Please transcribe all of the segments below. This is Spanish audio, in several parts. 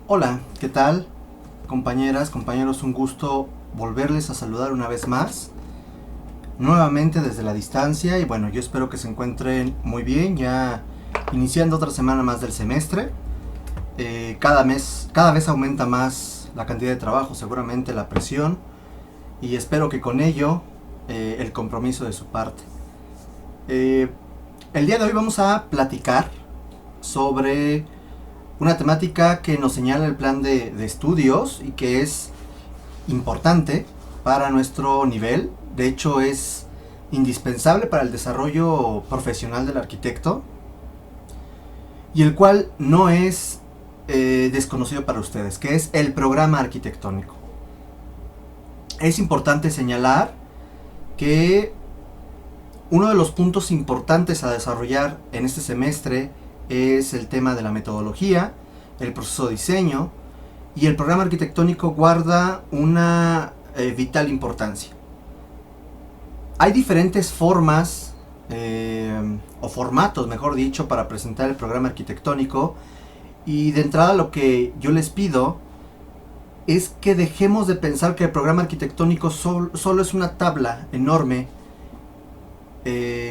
Hola, ¿qué tal? Compañeras, compañeros, un gusto volverles a saludar una vez más, nuevamente desde la distancia y bueno, yo espero que se encuentren muy bien, ya iniciando otra semana más del semestre. Cada vez aumenta más la cantidad de trabajo, seguramente la presión y espero que con ello el compromiso de su parte. Eh, el día de hoy vamos a platicar sobre una temática que nos señala el plan de estudios y que es importante para nuestro nivel. De hecho, es indispensable para el desarrollo profesional del arquitecto y el cual no es desconocido para ustedes, que es el programa arquitectónico. Es importante señalar que uno de los puntos importantes a desarrollar en este semestre es el tema de la metodología, el proceso de diseño, y el programa arquitectónico guarda una vital importancia. Hay diferentes formas o formatos, mejor dicho, para presentar el programa arquitectónico, y de entrada lo que yo les pido es que dejemos de pensar que el programa arquitectónico solo es una tabla enorme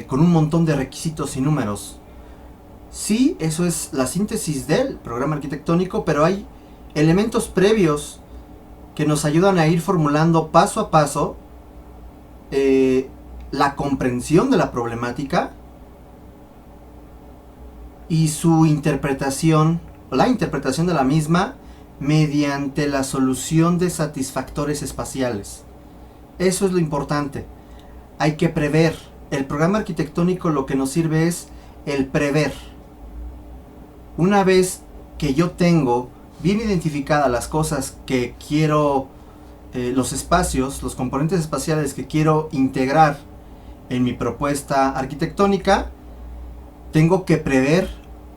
con un montón de requisitos y números. Sí, eso es la síntesis del programa arquitectónico, pero hay elementos previos que nos ayudan a ir formulando paso a paso la comprensión de la problemática y su interpretación, la interpretación de la misma mediante la solución de satisfactores espaciales. Eso es lo importante. Hay que prever. El programa arquitectónico lo que nos sirve es el prever. Una vez que yo tengo bien identificadas las cosas que quiero, los espacios, los componentes espaciales que quiero integrar en mi propuesta arquitectónica, tengo que prever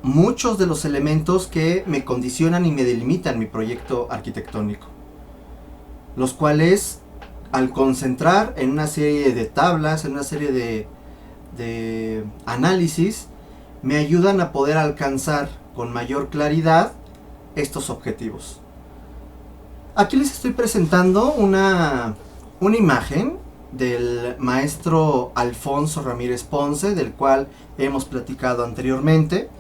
muchos de los elementos que me condicionan y me delimitan mi proyecto arquitectónico, los cuales al concentrar en una serie de tablas, en una serie de análisis, me ayudan a poder alcanzar con mayor claridad estos objetivos. Aquí les estoy presentando una imagen del maestro Alfonso Ramírez Ponce, del cual hemos platicado anteriormente.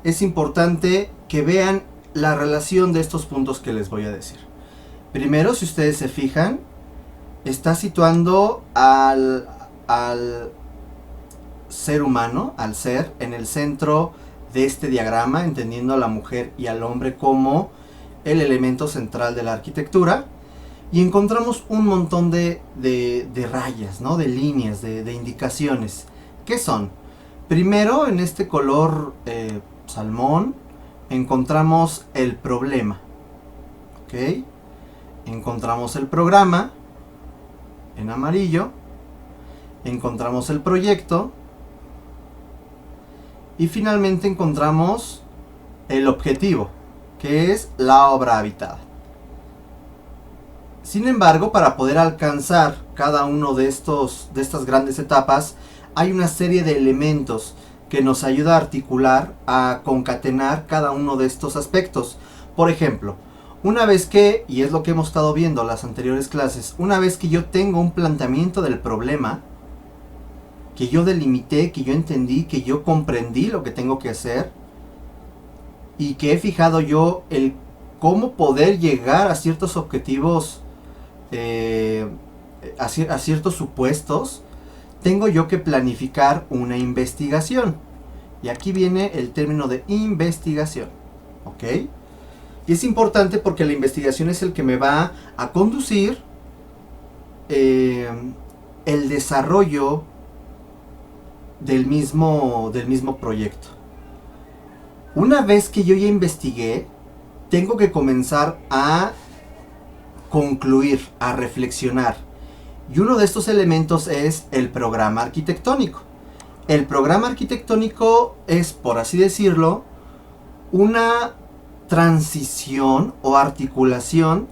Es importante que vean la relación de estos puntos que les voy a decir. Primero, si ustedes se fijan, está situando al ser humano, al ser, en el centro de este diagrama, entendiendo a la mujer y al hombre como el elemento central de la arquitectura, y encontramos un montón de rayas, ¿no? De líneas, de indicaciones. ¿Qué son? Primero, en este color salmón, encontramos el problema, ¿ok? Encontramos el programa en amarillo, encontramos el proyecto y finalmente encontramos el objetivo, que es la obra habitada. Sin embargo, para poder alcanzar cada uno de estas grandes etapas, hay una serie de elementos que nos ayuda a articular, a concatenar cada uno de estos aspectos. Por ejemplo, una vez que, y es lo que hemos estado viendo en las anteriores clases, una vez que yo tengo un planteamiento del problema, que yo delimité, que yo entendí, que yo comprendí lo que tengo que hacer, y que he fijado yo el cómo poder llegar a ciertos objetivos, a ciertos supuestos, tengo yo que planificar una investigación. Y aquí viene el término de investigación, ¿ok? Y es importante porque la investigación es el que me va a conducir el desarrollo del mismo proyecto. Una vez que yo ya investigué, tengo que comenzar a concluir, a reflexionar. Y uno de estos elementos es el programa arquitectónico. El programa arquitectónico es, por así decirlo, una transición o articulación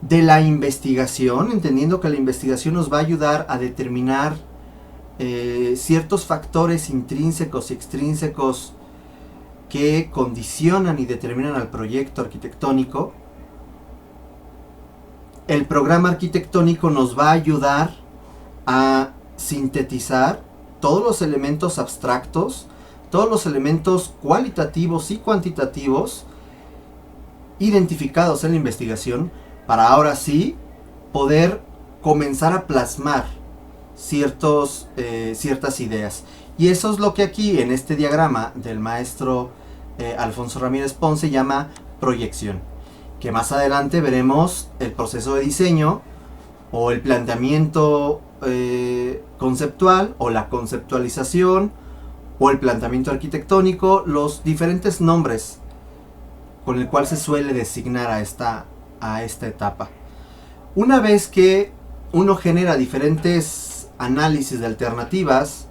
de la investigación, entendiendo que la investigación nos va a ayudar a determinar ciertos factores intrínsecos y extrínsecos que condicionan y determinan al proyecto arquitectónico, el programa arquitectónico nos va a ayudar a sintetizar todos los elementos abstractos, todos los elementos cualitativos y cuantitativos identificados en la investigación, para ahora sí poder comenzar a plasmar ciertas ideas. Y eso es lo que aquí en este diagrama del maestro Alfonso Ramírez Ponce llama proyección, que más adelante veremos el proceso de diseño o el planteamiento conceptual o la conceptualización o el planteamiento arquitectónico, los diferentes nombres con el cual se suele designar a esta etapa. Una vez que uno genera diferentes análisis de alternativas,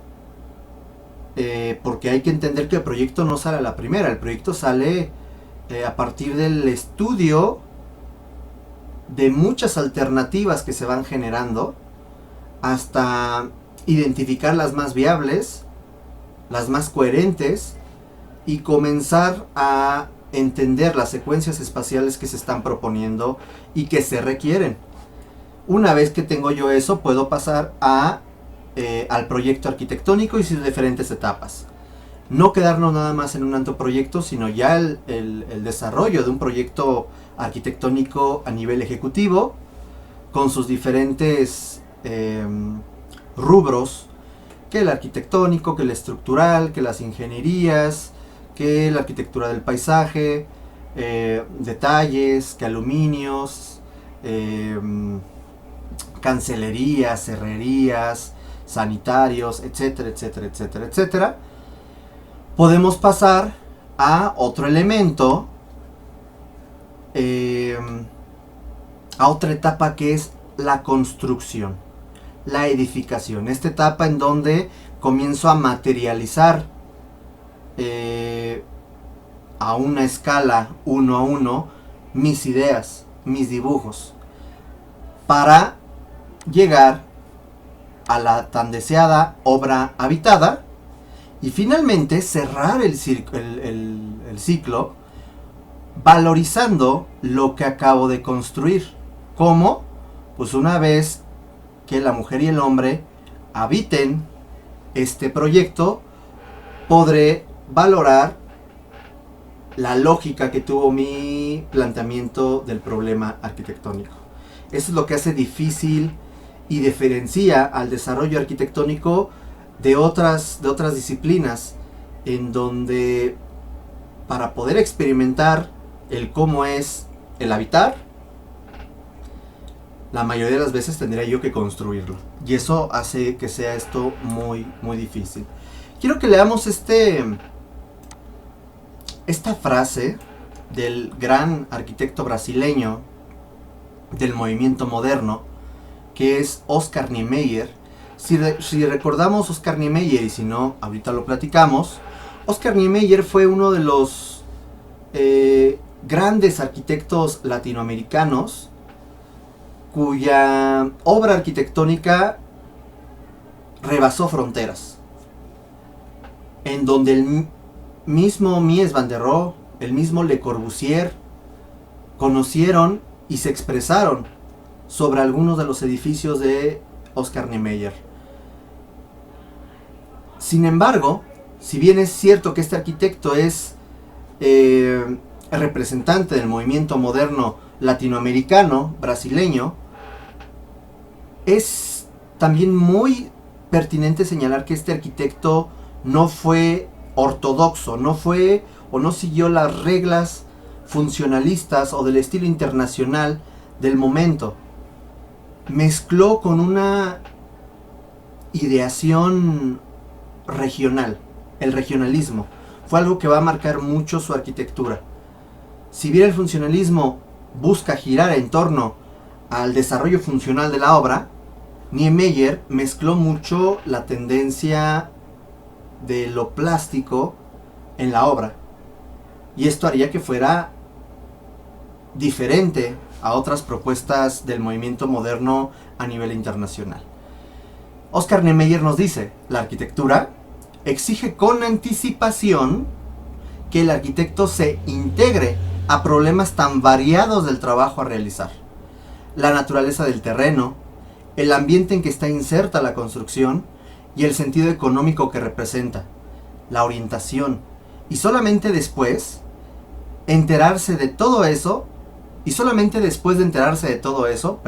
porque hay que entender que el proyecto no sale a la primera, el proyecto sale a partir del estudio de muchas alternativas que se van generando hasta identificar las más viables, las más coherentes y comenzar a entender las secuencias espaciales que se están proponiendo y que se requieren. Una vez que tengo yo eso, puedo pasar al proyecto arquitectónico y sus diferentes etapas. No quedarnos nada más en un anteproyecto, sino ya el desarrollo de un proyecto arquitectónico a nivel ejecutivo, con sus diferentes rubros, que el arquitectónico, que el estructural, que las ingenierías, que la arquitectura del paisaje, detalles, que aluminios, cancelerías, herrerías, sanitarios, etcétera, etcétera, etcétera, etcétera. Podemos pasar a otro elemento, a otra etapa que es la construcción, la edificación. Esta etapa en donde comienzo a materializar a una escala 1 a 1 mis ideas, mis dibujos, para llegar a la tan deseada obra habitada y finalmente cerrar el ciclo valorizando lo que acabo de construir. ¿Cómo? Pues una vez que la mujer y el hombre habiten este proyecto, podré valorar la lógica que tuvo mi planteamiento del problema arquitectónico. Eso es lo que hace difícil y diferencia al desarrollo arquitectónico de otras disciplinas, en donde para poder experimentar el cómo es el habitar, la mayoría de las veces tendría yo que construirlo, y eso hace que sea esto muy muy difícil. Quiero que leamos esta frase del gran arquitecto brasileño del movimiento moderno, que es Oscar Niemeyer. Si recordamos Oscar Niemeyer, y si no, ahorita lo platicamos. Oscar Niemeyer fue uno de los grandes arquitectos latinoamericanos cuya obra arquitectónica rebasó fronteras, en donde el mismo Mies van der Rohe, el mismo Le Corbusier conocieron y se expresaron sobre algunos de los edificios de Oscar Niemeyer. Sin embargo, si bien es cierto que este arquitecto es representante del movimiento moderno latinoamericano, brasileño, es también muy pertinente señalar que este arquitecto no fue ortodoxo, no fue o no siguió las reglas funcionalistas o del estilo internacional del momento. Mezcló con una ideación regional, el regionalismo. Fue algo que va a marcar mucho su arquitectura. Si bien el funcionalismo busca girar en torno al desarrollo funcional de la obra, Niemeyer mezcló mucho la tendencia de lo plástico en la obra, y esto haría que fuera diferente a otras propuestas del movimiento moderno a nivel internacional. Oscar Niemeyer nos dice: la arquitectura exige con anticipación que el arquitecto se integre a problemas tan variados del trabajo a realizar. La naturaleza del terreno, el ambiente en que está inserta la construcción y el sentido económico que representa, la orientación, y solamente después enterarse de todo eso, y solamente después de enterarse de todo eso,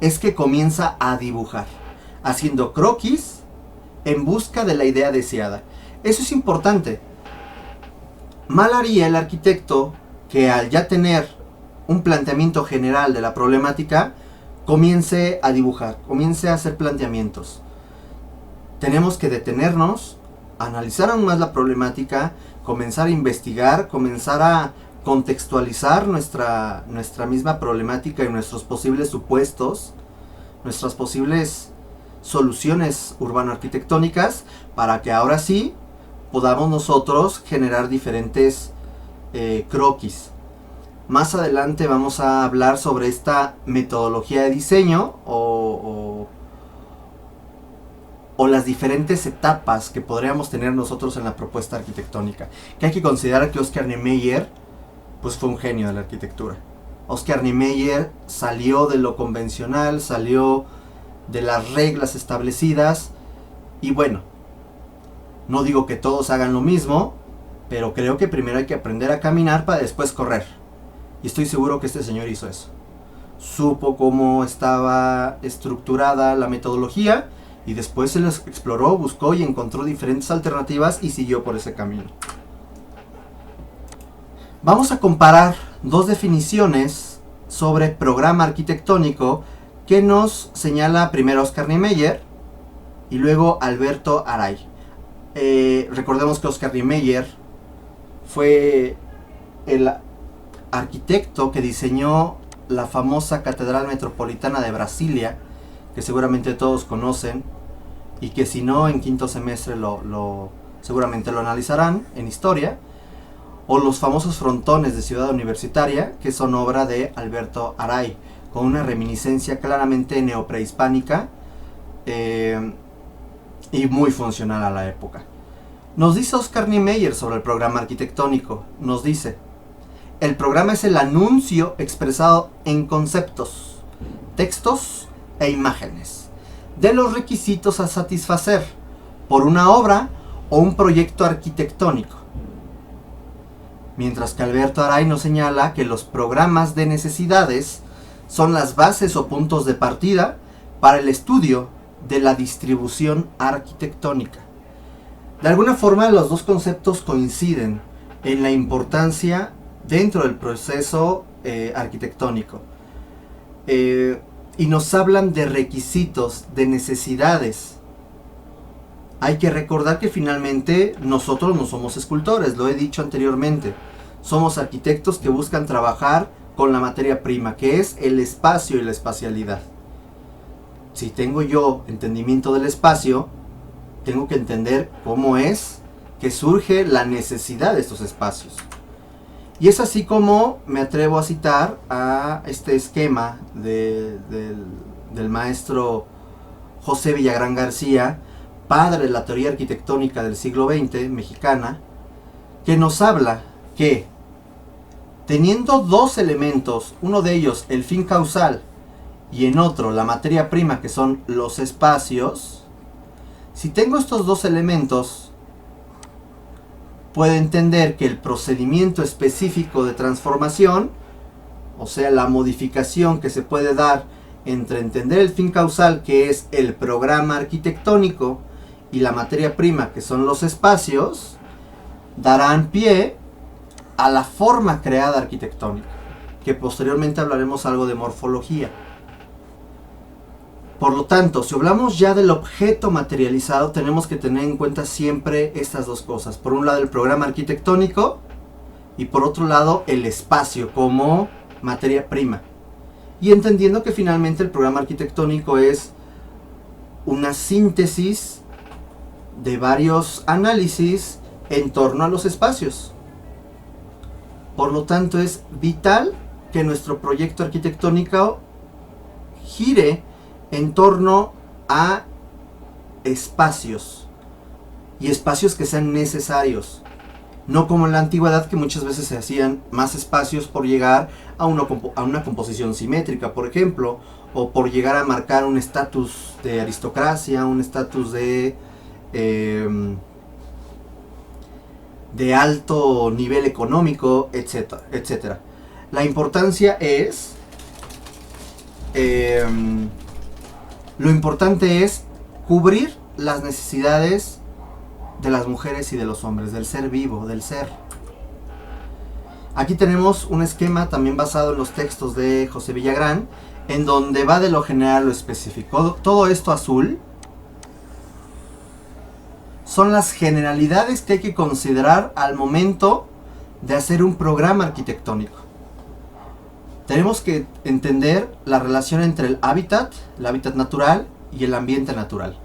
es que comienza a dibujar, haciendo croquis en busca de la idea deseada. Eso es importante. Mal haría el arquitecto que al ya tener un planteamiento general de la problemática, comience a dibujar, comience a hacer planteamientos. Tenemos que detenernos, analizar aún más la problemática, comenzar a investigar, comenzar a contextualizar nuestra misma problemática y nuestros posibles supuestos, nuestras posibles soluciones urbano-arquitectónicas, para que ahora sí podamos nosotros generar diferentes croquis. Más adelante vamos a hablar sobre esta metodología de diseño o las diferentes etapas que podríamos tener nosotros en la propuesta arquitectónica. Que hay que considerar que Oscar Niemeyer pues fue un genio de la arquitectura. Oscar Niemeyer salió de lo convencional, salió de las reglas establecidas, y bueno, no digo que todos hagan lo mismo, pero creo que primero hay que aprender a caminar para después correr. Y estoy seguro que este señor hizo eso. Supo cómo estaba estructurada la metodología, y después se los exploró, buscó y encontró diferentes alternativas y siguió por ese camino. Vamos a comparar dos definiciones sobre programa arquitectónico que nos señala primero Oscar Niemeyer y luego Alberto Aray. Recordemos que Oscar Niemeyer fue el arquitecto que diseñó la famosa Catedral Metropolitana de Brasilia, que seguramente todos conocen, y que si no en quinto semestre seguramente lo analizarán en historia, o los famosos frontones de Ciudad Universitaria, que son obra de Alberto Aray, con una reminiscencia claramente neoprehispánica y muy funcional a la época. Nos dice Oscar Niemeyer sobre el programa arquitectónico, nos dice: el programa es el anuncio expresado en conceptos, textos e imágenes de los requisitos a satisfacer por una obra o un proyecto arquitectónico. Mientras que Alberto Aray nos señala que los programas de necesidades son las bases o puntos de partida para el estudio de la distribución arquitectónica. De alguna forma los dos conceptos coinciden en la importancia dentro del proceso arquitectónico. Y nos hablan de requisitos, de necesidades. Hay que recordar que finalmente nosotros no somos escultores, lo he dicho anteriormente. Somos arquitectos que buscan trabajar con la materia prima, que es el espacio y la espacialidad. Si tengo yo entendimiento del espacio, tengo que entender cómo es que surge la necesidad de estos espacios. Y es así como me atrevo a citar a este esquema del maestro José Villagrán García, padre de la teoría arquitectónica del siglo XX, mexicana, que nos habla que teniendo dos elementos, uno de ellos el fin causal y en otro la materia prima, que son los espacios, si tengo estos dos elementos, puedo entender que el procedimiento específico de transformación, o sea, la modificación que se puede dar entre entender el fin causal, que es el programa arquitectónico, y la materia prima, que son los espacios, darán pie a la forma creada arquitectónica, que posteriormente hablaremos algo de morfología. Por lo tanto, si hablamos ya del objeto materializado, tenemos que tener en cuenta siempre estas dos cosas. Por un lado, el programa arquitectónico, y por otro lado, el espacio como materia prima. Y entendiendo que finalmente el programa arquitectónico es una síntesis de varios análisis en torno a los espacios. Por lo tanto, es vital que nuestro proyecto arquitectónico gire en torno a espacios, y espacios que sean necesarios. No como en la antigüedad, que muchas veces se hacían más espacios por llegar a una composición simétrica, por ejemplo, o por llegar a marcar un estatus de aristocracia, un estatus de alto nivel económico, etcétera, etcétera. La importancia es, lo importante es cubrir las necesidades de las mujeres y de los hombres, del ser vivo, del ser. Aquí tenemos un esquema también basado en los textos de José Villagrán, en donde va de lo general a lo específico. Todo esto azul son las generalidades que hay que considerar al momento de hacer un programa arquitectónico. Tenemos que entender la relación entre el hábitat natural y el ambiente natural.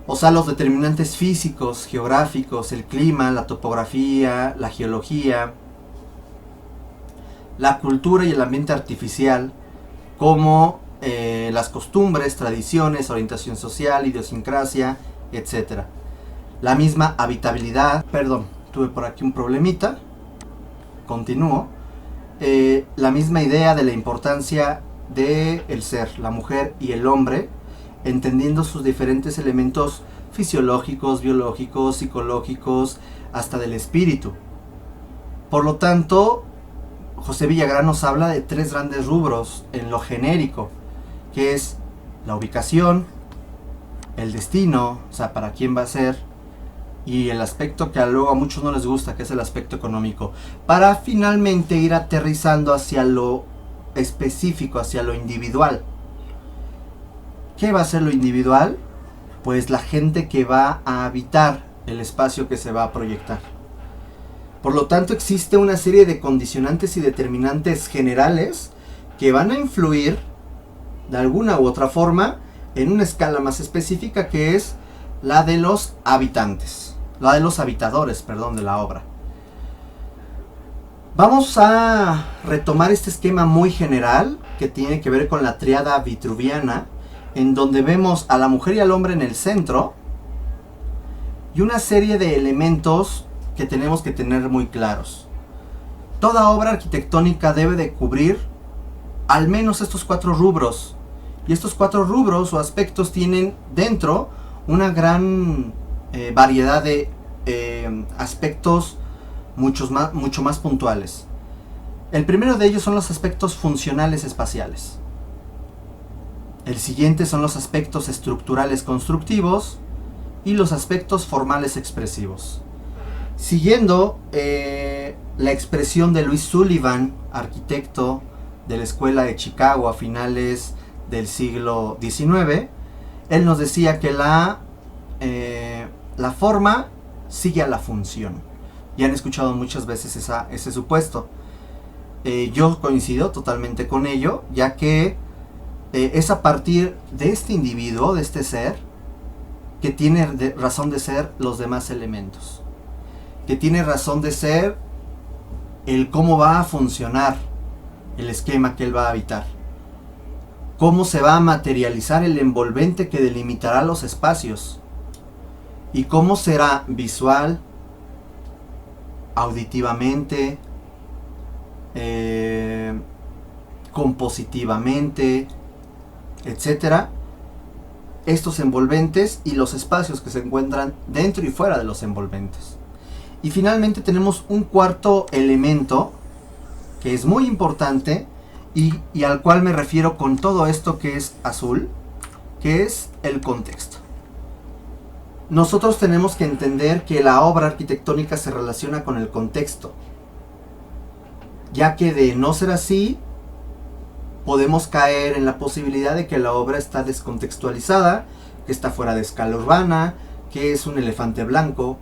O sea, los determinantes físicos, geográficos, el clima, la topografía, la geología, la cultura y el ambiente artificial, como las costumbres, tradiciones, orientación social, idiosincrasia, etc. La misma habitabilidad, perdón, tuve por aquí un problemita, continúo. La misma idea de la importancia del ser, la mujer y el hombre, entendiendo sus diferentes elementos fisiológicos, biológicos, psicológicos, hasta del espíritu. Por lo tanto, José Villagrán nos habla de 3 grandes rubros en lo genérico, que es la ubicación, el destino, o sea, para quién va a ser, y el aspecto que luego a muchos no les gusta, que es el aspecto económico, para finalmente ir aterrizando hacia lo específico, hacia lo individual. ¿Qué va a ser lo individual? Pues la gente que va a habitar el espacio que se va a proyectar. Por lo tanto, existe una serie de condicionantes y determinantes generales que van a influir de alguna u otra forma en una escala más específica, que es la de los habitantes, la de los habitadores, perdón, de la obra. Vamos a retomar este esquema muy general que tiene que ver con la tríada vitruviana, en donde vemos a la mujer y al hombre en el centro y una serie de elementos que tenemos que tener muy claros. Toda obra arquitectónica debe de cubrir al menos estos 4 rubros, y estos 4 rubros o aspectos tienen dentro una gran variedad de aspectos mucho más puntuales. El primero de ellos son los aspectos funcionales espaciales. El siguiente son los aspectos estructurales constructivos y los aspectos formales expresivos. Siguiendo la expresión de Louis Sullivan, arquitecto de la Escuela de Chicago a finales del siglo XIX, él nos decía que la forma sigue a la función. Ya han escuchado muchas veces ese supuesto. Yo coincido totalmente con ello, ya que es a partir de este individuo, de este ser, que tiene razón de ser los demás elementos, que tiene razón de ser el cómo va a funcionar el esquema que él va a habitar, cómo se va a materializar el envolvente que delimitará los espacios, y cómo será visual, auditivamente, compositivamente, etcétera, estos envolventes y los espacios que se encuentran dentro y fuera de los envolventes. Y finalmente tenemos un cuarto elemento que es muy importante y al cual me refiero con todo esto que es azul, que es el contexto. Nosotros tenemos que entender que la obra arquitectónica se relaciona con el contexto, ya que de no ser así, podemos caer en la posibilidad de que la obra está descontextualizada, que está fuera de escala urbana, que es un elefante blanco,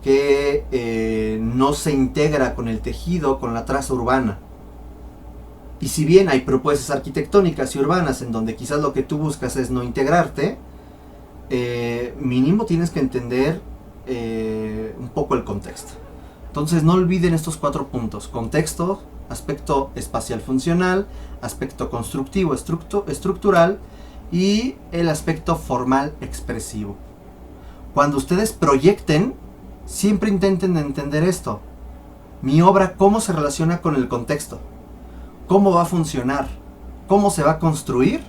que no se integra con el tejido, con la traza urbana. Y si bien hay propuestas arquitectónicas y urbanas en donde quizás lo que tú buscas es no integrarte, mínimo tienes que entender un poco el contexto. Entonces no olviden estos 4 puntos: contexto, aspecto espacial funcional, aspecto constructivo estructural y el aspecto formal expresivo. Cuando ustedes proyecten, Siempre intenten entender esto. Mi obra, ¿cómo se relaciona con el contexto? ¿Cómo va a funcionar? ¿Cómo se va a construir?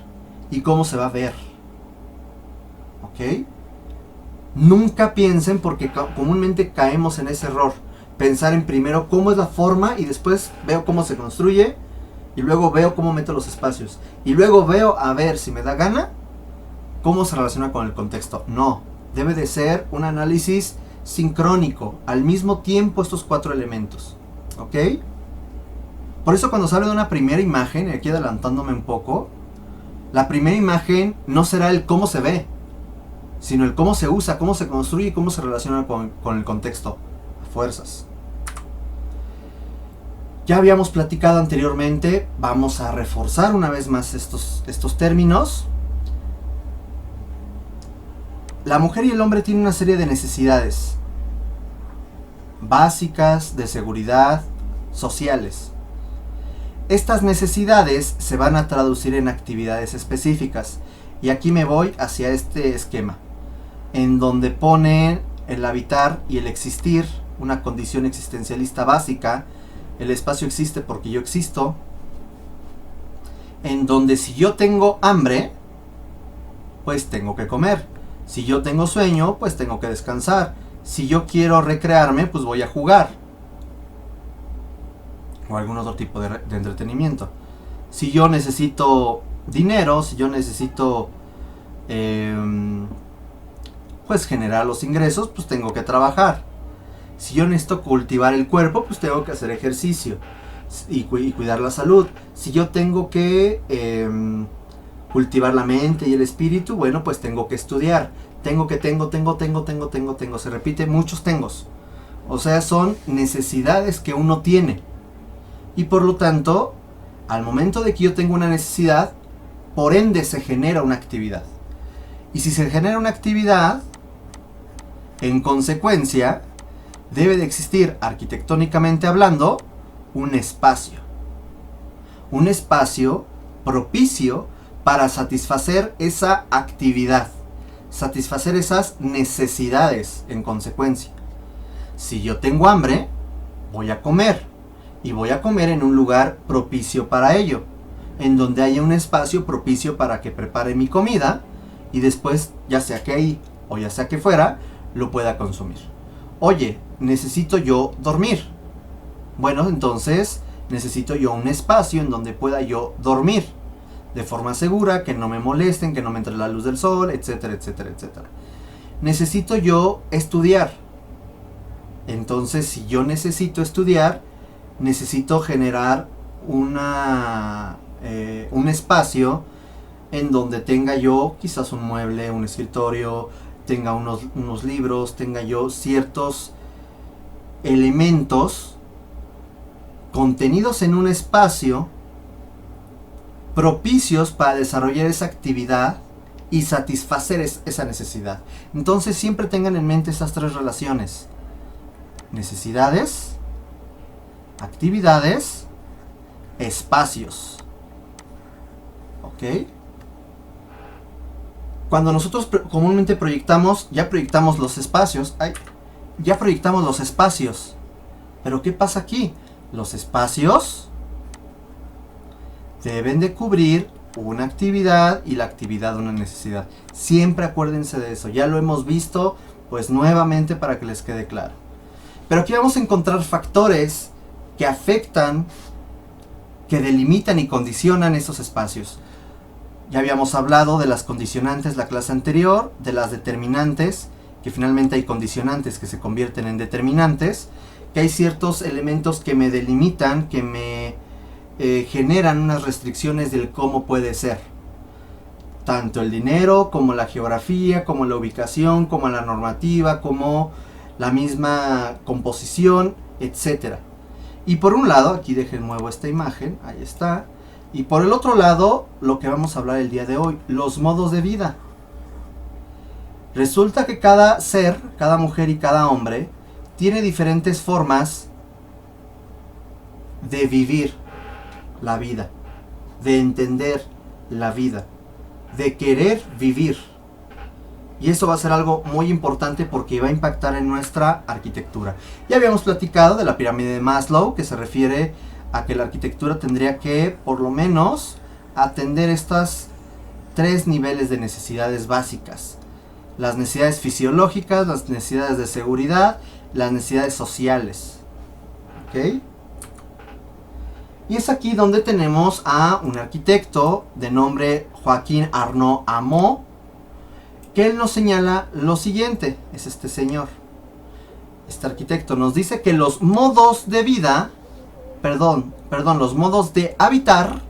¿Y cómo se va a ver? ¿Ok? Nunca piensen, porque comúnmente caemos en ese error. Pensar en primero cómo es la forma y después veo cómo se construye y luego veo cómo meto los espacios. Y luego veo, a ver si me da gana, cómo se relaciona con el contexto. No, debe de ser un análisis sincrónico, al mismo tiempo estos 4 elementos. ¿Ok? Por eso cuando se habla de una primera imagen, y aquí adelantándome un poco, la primera imagen no será el cómo se ve, sino el cómo se usa, cómo se construye y cómo se relaciona con el contexto, a fuerzas. Ya habíamos platicado anteriormente, vamos a reforzar una vez más estos términos. La mujer y el hombre tienen una serie de necesidades básicas, de seguridad, sociales. Estas necesidades se van a traducir en actividades específicas. Y aquí me voy hacia este esquema, en donde ponen el habitar y el existir, una condición existencialista básica. El espacio existe porque yo existo. En donde si yo tengo hambre, pues tengo que comer. Si yo tengo sueño, pues tengo que descansar. Si yo quiero recrearme, pues voy a jugar. O algún otro tipo de entretenimiento. Si yo necesito dinero, si yo necesito pues generar los ingresos, pues tengo que trabajar. Si yo necesito cultivar el cuerpo, pues tengo que hacer ejercicio y cuidar la salud. Si yo tengo que cultivar la mente y el espíritu, bueno, pues tengo que estudiar. Tengo. Se repite muchos tengos. O sea, son necesidades que uno tiene. Y por lo tanto, al momento de que yo tengo una necesidad, por ende se genera una actividad. Y si se genera una actividad, en consecuencia, debe de existir, arquitectónicamente hablando, un espacio. Un espacio propicio para satisfacer esa actividad. Satisfacer esas necesidades en consecuencia. Si yo tengo hambre, voy a comer. Y voy a comer en un lugar propicio para ello. En donde haya un espacio propicio para que prepare mi comida. Y después, ya sea que ahí o ya sea que fuera, lo pueda consumir. Oye, necesito yo dormir. Bueno, entonces necesito yo un espacio en donde pueda yo dormir. De forma segura, que no me molesten, que no me entre la luz del sol, etcétera, etcétera, etcétera. Necesito yo estudiar. Entonces, si yo necesito estudiar, necesito generar un espacio en donde tenga yo quizás un mueble, un escritorio, tenga unos libros, tenga yo ciertos elementos contenidos en un espacio propicios para desarrollar esa actividad y satisfacer esa necesidad. Entonces siempre tengan en mente esas 3 relaciones: necesidades, actividades, espacios. ¿Ok? Cuando nosotros comúnmente proyectamos, ya proyectamos los espacios. Pero ¿qué pasa aquí? Los espacios deben de cubrir una actividad y la actividad una necesidad. Siempre acuérdense de eso. Ya lo hemos visto, pues nuevamente para que les quede claro. Pero aquí vamos a encontrar factores que afectan, que delimitan y condicionan esos espacios. Ya habíamos hablado de las condicionantes la clase anterior, de las determinantes, que finalmente hay condicionantes que se convierten en determinantes, que hay ciertos elementos que me delimitan, que me generan unas restricciones del cómo puede ser. Tanto el dinero, como la geografía, como la ubicación, como la normativa, como la misma composición, etc. Y por un lado, aquí dejen muevo esta imagen, ahí está. Y por el otro lado, lo que vamos a hablar el día de hoy, los modos de vida. Resulta que cada ser, cada mujer y cada hombre, tiene diferentes formas de vivir la vida, de entender la vida, de querer vivir. Y eso va a ser algo muy importante porque va a impactar en nuestra arquitectura. Ya habíamos platicado de la pirámide de Maslow, que se refiere a que la arquitectura tendría que, por lo menos, atender estas 3 niveles de necesidades básicas. Las necesidades fisiológicas, las necesidades de seguridad, las necesidades sociales. ¿Ok? Y es aquí donde tenemos a un arquitecto de nombre Joaquín Arnaud Amo, que él nos señala lo siguiente. Es este señor. Este arquitecto nos dice que los modos de vida, los modos de habitar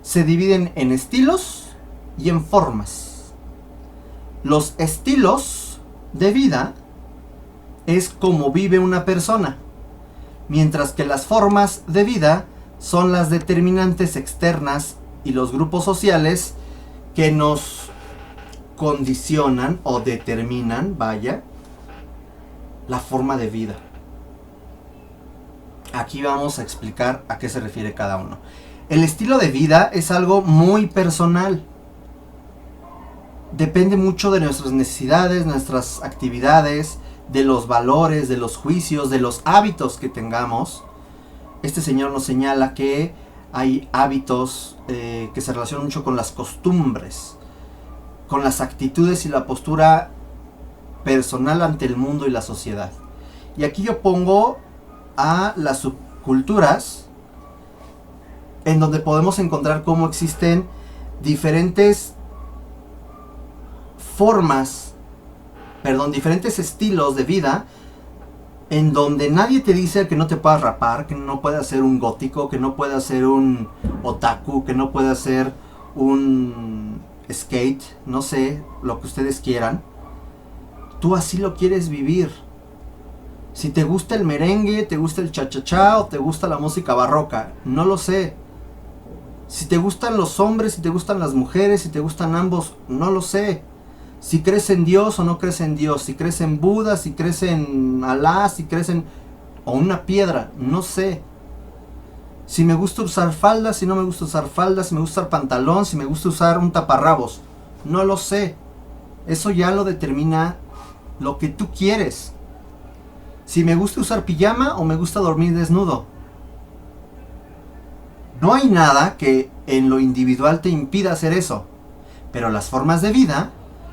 se dividen en estilos y en formas. Los estilos de vida es como vive una persona, mientras que las formas de vida son las determinantes externas y los grupos sociales que nos condicionan o determinan, vaya, la forma de vida. Aquí vamos a explicar a qué se refiere cada uno. El estilo de vida es algo muy personal. Depende mucho de nuestras necesidades, nuestras actividades, de los valores, de los juicios, de los hábitos que tengamos. Este señor nos señala que hay hábitos que se relacionan mucho con las costumbres, con las actitudes y la postura personal ante el mundo y la sociedad. Y aquí yo pongo a las subculturas, en donde podemos encontrar cómo existen diferentes diferentes estilos de vida, en donde nadie te dice que no te puedas rapar, que no puedas ser un gótico, que no puedas ser un otaku, que no puedas ser un skate, no sé, lo que ustedes quieran. Tú así lo quieres vivir. Si te gusta el merengue, te gusta el cha-cha-cha o te gusta la música barroca, no lo sé. Si te gustan los hombres, si te gustan las mujeres, si te gustan ambos, no lo sé. Si crees en Dios o no crees en Dios, si crees en Buda, si crees en Alá, si crees en... o una piedra, no sé. Si me gusta usar falda, si no me gusta usar falda, si me gusta usar pantalón, si me gusta usar un taparrabos, no lo sé. Eso ya lo determina lo que tú quieres. Si me gusta usar pijama o me gusta dormir desnudo. No hay nada que en lo individual te impida hacer eso. Pero las formas de vida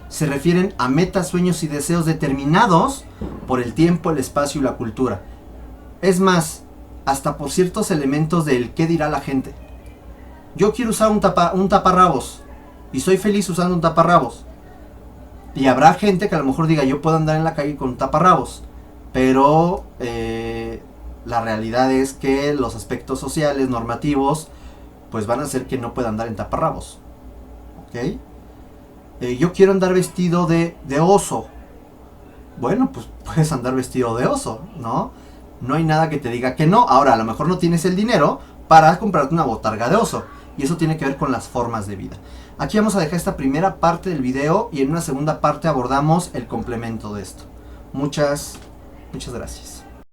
se refieren a metas, sueños y deseos determinados por el tiempo, el espacio y la cultura. Es más, hasta por ciertos elementos del qué dirá la gente. Yo quiero usar un taparrabos y soy feliz usando un taparrabos. Y habrá gente que a lo mejor diga, yo puedo andar en la calle con un taparrabos. Pero la realidad es que los aspectos sociales, normativos, pues van a hacer que no pueda andar en taparrabos. ¿Ok? Yo quiero andar vestido de oso. Bueno, pues puedes andar vestido de oso, ¿no? No hay nada que te diga que no. Ahora, a lo mejor no tienes el dinero para comprarte una botarga de oso. Y eso tiene que ver con las formas de vida. Aquí vamos a dejar esta primera parte del video y en una segunda parte abordamos el complemento de esto. Muchas gracias.